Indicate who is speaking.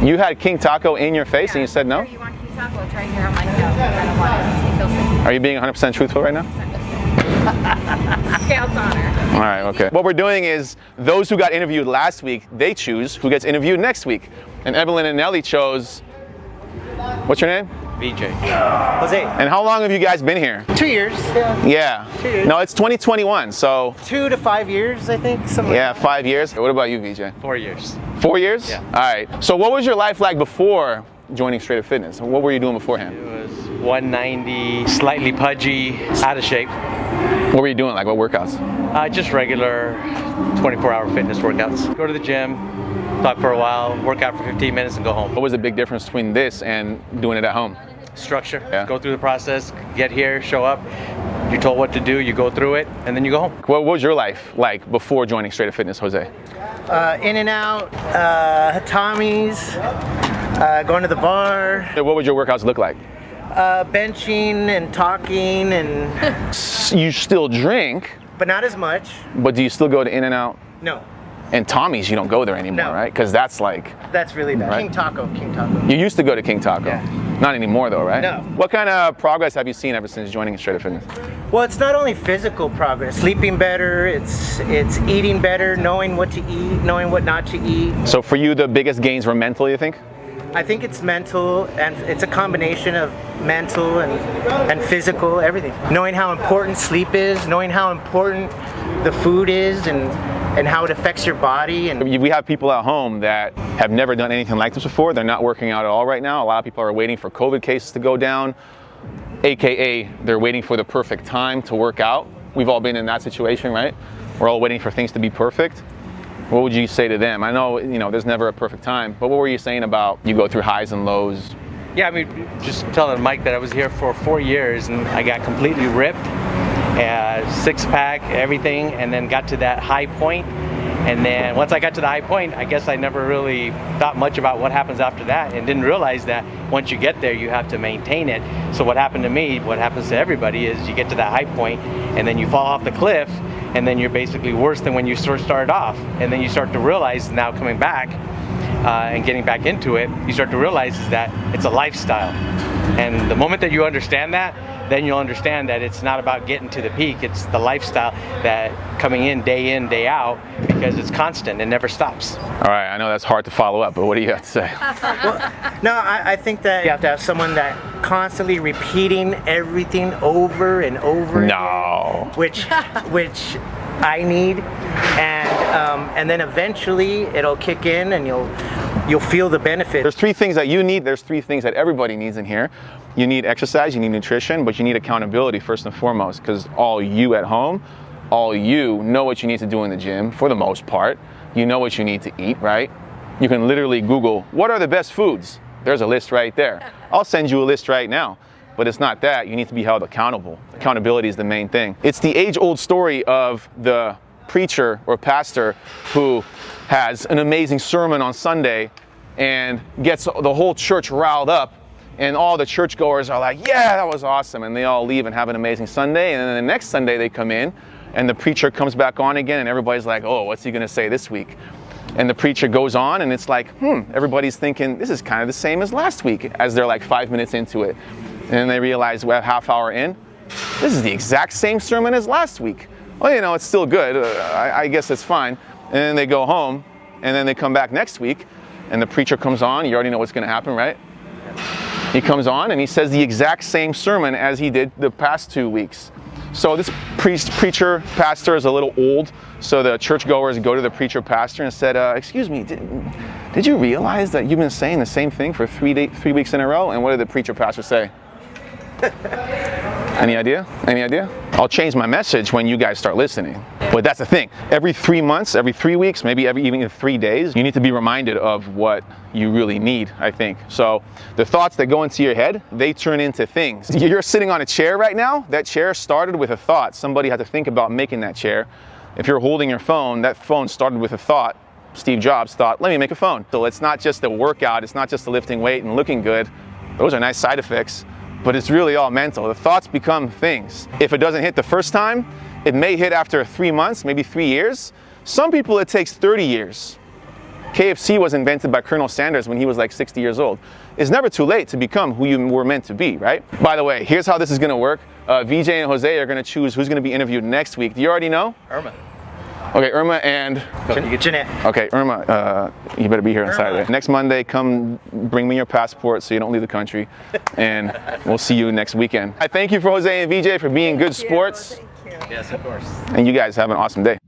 Speaker 1: You had King Taco in your face and you said no?
Speaker 2: You want King Taco? It's right here. I'm like, no, I don't want it. It feels sick.
Speaker 1: Are you being 100% truthful right now?
Speaker 2: Scout's honor.
Speaker 1: All right, okay. What we're doing is those who got interviewed last week, they choose who gets interviewed next week. And Evelyn and Nelly chose, what's your name?
Speaker 3: BJ. Jose.
Speaker 1: And how long have you guys been here?
Speaker 3: 2 years.
Speaker 1: Yeah.
Speaker 3: 2 years.
Speaker 1: No, it's 2021, so.
Speaker 3: 2 to 5 years, I think. Something
Speaker 1: Yeah,
Speaker 3: like that.
Speaker 1: 5 years. What about you, VJ?
Speaker 3: 4 years.
Speaker 1: 4 years?
Speaker 3: Yeah.
Speaker 1: All right. So what was your life like before joining Straight Up Fitness? What were you doing beforehand?
Speaker 3: It was 190, slightly pudgy, out of shape.
Speaker 1: What were you doing? Like what workouts?
Speaker 3: Just regular 24-hour fitness workouts. Go to the gym, talk for a while, work out for 15 minutes and go home.
Speaker 1: What was the big difference between this and doing it at home?
Speaker 3: Structure.
Speaker 1: Yeah.
Speaker 3: Go through the process, get here, show up. You're told what to do, you go through it, and then you go home.
Speaker 1: What was your life like before joining Straight Up Fitness, Jose?
Speaker 4: In and out, Tommy's, going to the bar,
Speaker 1: What would your workouts look like?
Speaker 4: benching and talking, and
Speaker 1: You still drink,
Speaker 4: but not as much.
Speaker 1: but do you still go to In and Out?
Speaker 4: No,
Speaker 1: And Tommy's, you don't go there anymore,
Speaker 4: No.
Speaker 1: right? Because that's like,
Speaker 4: that's really bad.
Speaker 1: Right.
Speaker 4: King Taco, King Taco.
Speaker 1: you used to go to King Taco.
Speaker 4: Yeah.
Speaker 1: Not anymore though, right?
Speaker 4: No.
Speaker 1: What kind of progress have you seen ever since joining Straight Up Fitness?
Speaker 4: Well, it's not only physical progress, sleeping better, it's eating better, knowing what to eat, knowing what not to eat.
Speaker 1: So for you, the biggest gains were mental, you think?
Speaker 4: I think it's mental, and it's a combination of mental and physical, everything. Knowing how important sleep is, knowing how important the food is, and how it affects your body. And
Speaker 1: We have people at home that have never done anything like this before. They're not working out at all right now. A lot of people are waiting for COVID cases to go down, AKA they're waiting for the perfect time to work out. We've all been in that situation, right? We're all waiting for things to be perfect. What would you say to them? I know, there's never a perfect time, but what were you saying about you go through highs and lows?
Speaker 3: Yeah, I mean, just telling Mike that I was here for 4 years and I got completely ripped, six-pack, everything, and then got to that high point. And then once I got to the high point, I guess I never really thought much about what happens after that and didn't realize that once you get there, you have to maintain it. So what happened to me, what happens to everybody is you get to that high point and then you fall off the cliff and then you're basically worse than when you first started off. And then you start to realize now coming back and getting back into it, you start to realize is that it's a lifestyle. And the moment that you understand that, then you'll understand that it's not about getting to the peak, it's the lifestyle that coming in, day out, because it's constant and never stops.
Speaker 1: All right, I know that's hard to follow up, but what do you have to say?
Speaker 4: no, I think that you have to have someone that constantly repeating everything over and over
Speaker 1: No.
Speaker 4: again, which I need, and then eventually it'll kick in and you'll feel the benefit.
Speaker 1: There's 3 things that you need. There's 3 things that everybody needs in here. You need exercise, you need nutrition, but you need accountability first and foremost, because all you at home, all you know what you need to do in the gym for the most part. You know what you need to eat, right? You can literally Google, what are the best foods? There's a list right there. I'll send you a list right now, but it's not that. You need to be held accountable. Accountability is the main thing. It's the age-old story of the preacher or pastor who has an amazing sermon on Sunday and gets the whole church riled up, and all the churchgoers are like, yeah, that was awesome, and they all leave and have an amazing Sunday, and then the next Sunday they come in and the preacher comes back on again and everybody's like, oh, what's he gonna say this week? And the preacher goes on and it's like, everybody's thinking this is kind of the same as last week, as they're like 5 minutes into it. And then they realize we're a half hour in, this is the exact same sermon as last week. Well, it's still good, I guess it's fine. And then they go home and then they come back next week and the preacher comes on, you already know what's gonna happen, right? He comes on and he says the exact same sermon as he did the past 2 weeks. So this preacher pastor is a little old, so the churchgoers go to the preacher pastor and said, excuse me, did you realize that you've been saying the same thing for 3 weeks in a row? And what did the preacher pastor say? Any idea? Any idea? I'll change my message when you guys start listening. But that's the thing. Every 3 months, every 3 weeks, maybe even 3 days, you need to be reminded of what you really need, I think. So the thoughts that go into your head, they turn into things. You're sitting on a chair right now. That chair started with a thought. Somebody had to think about making that chair. If you're holding your phone, that phone started with a thought. Steve Jobs thought, let me make a phone. So it's not just a workout. It's not just the lifting weight and looking good. Those are nice side effects. But it's really all mental. The thoughts become things. If it doesn't hit the first time, it may hit after 3 months, maybe 3 years. Some people it takes 30 years. KFC was invented by Colonel Sanders when he was like 60 years old. It's never too late to become who you were meant to be, right? By the way, here's how this is gonna work. VJ and Jose are gonna choose who's gonna be interviewed next week. Do you already know?
Speaker 3: Irma.
Speaker 1: Okay, Irma and...
Speaker 4: Jeanette.
Speaker 1: Okay, Irma, you better be here on Saturday. Next Monday, come bring me your passport so you don't leave the country, and we'll see you next weekend. I thank you for Jose and VJ for being good sports,
Speaker 2: Thank you.
Speaker 3: Yes, of course.
Speaker 1: and you guys have an awesome day.